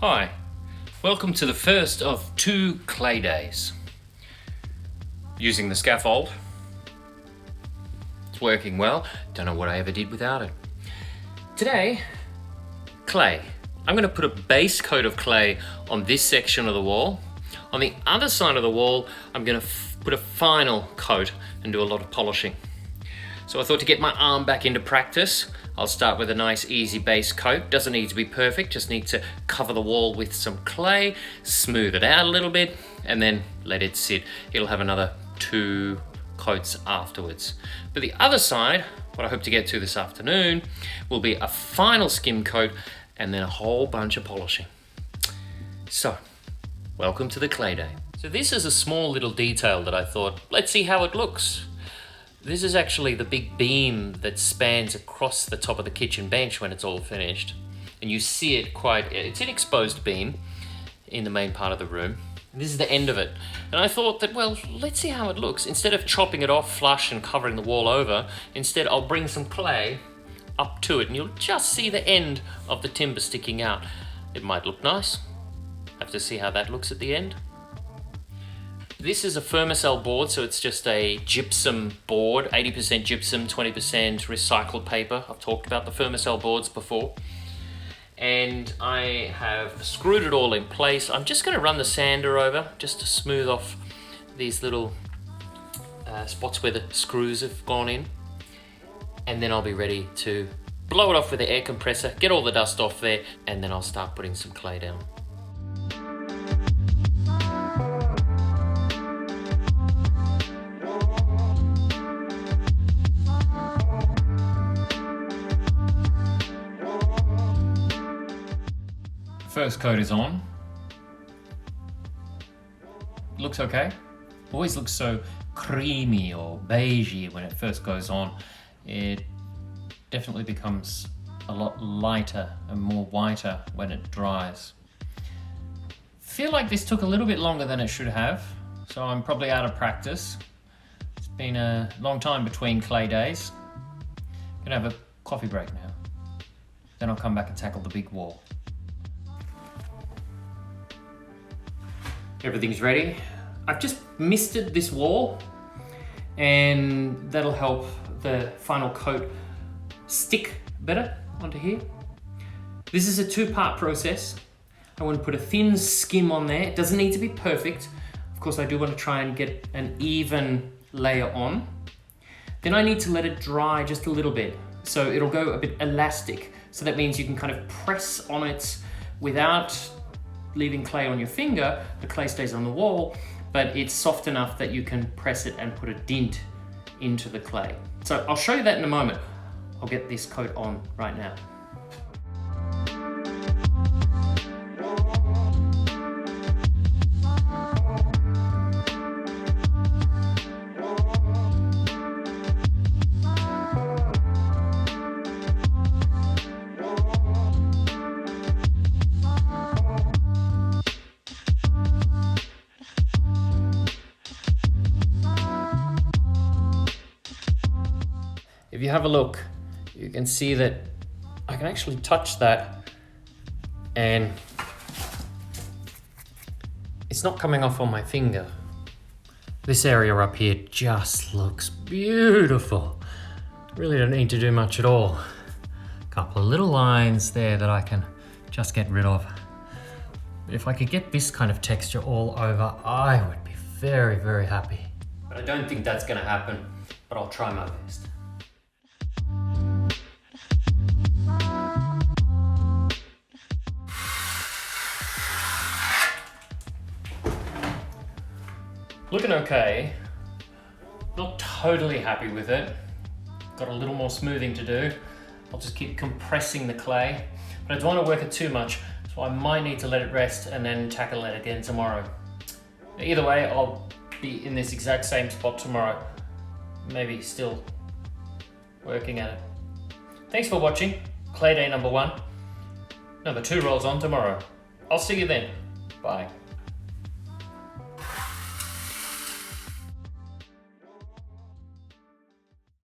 Hi, welcome to the first of 2 clay days. Using the scaffold. It's working well. Don't know what I ever did without it. Today, clay. I'm going to put a base coat of clay on this section of the wall. On the other side of the wall, I'm going to put a final coat and do a lot of polishing. So I thought to get my arm back into practice, I'll start with a nice easy base coat. Doesn't need to be perfect, just need to cover the wall with some clay, smooth it out a little bit, and then let it sit. It'll have another 2 coats afterwards. But the other side, what I hope to get to this afternoon, will be a final skim coat and then a whole bunch of polishing. So, welcome to the clay day. So this is a small little detail that I thought, let's see how it looks. This is actually the big beam that spans across the top of the kitchen bench when it's all finished. And you see it it's an exposed beam in the main part of the room. And this is the end of it. And I thought that, well, let's see how it looks. Instead of chopping it off flush and covering the wall over, instead I'll bring some clay up to it and you'll just see the end of the timber sticking out. It might look nice. Have to see how that looks at the end. This is a Fermacell board, so it's just a gypsum board, 80% gypsum, 20% recycled paper. I've talked about the Fermacell boards before. And I have screwed it all in place. I'm just going to run the sander over just to smooth off these little spots where the screws have gone in. And then I'll be ready to blow it off with the air compressor, get all the dust off there, and then I'll start putting some clay down. First coat is on. Looks okay. Always looks so creamy or beigey when it first goes on. It definitely becomes a lot lighter and more whiter when it dries. Feel like this took a little bit longer than it should have, so I'm probably out of practice. It's been a long time between clay days. Gonna have a coffee break now. Then I'll come back and tackle the big wall. Everything's ready. I've just misted this wall and that'll help the final coat stick better onto here. This is a 2-part process. I want to put a thin skim on there. It doesn't need to be perfect. Of course, I do want to try and get an even layer on. Then I need to let it dry just a little bit. So it'll go a bit elastic. So that means you can kind of press on it without leaving clay on your finger. The clay stays on the wall, but it's soft enough that you can press it and put a dent into the clay. So I'll show you that in a moment. I'll get this coat on right now. If you have a look, you can see that I can actually touch that and it's not coming off on my finger. This area up here just looks beautiful. Really don't need to do much at all. A couple of little lines there that I can just get rid of. But if I could get this kind of texture all over, I would be very, very happy. But I don't think that's gonna happen, but I'll try my best. Looking okay. Not totally happy with it. Got a little more smoothing to do. I'll just keep compressing the clay, but I don't want to work it too much, so I might need to let it rest and then tackle it again tomorrow. Either way, I'll be in this exact same spot tomorrow. Maybe still working at it. Thanks for watching. Clay day number 1. Number 2 rolls on tomorrow. I'll see you then. Bye.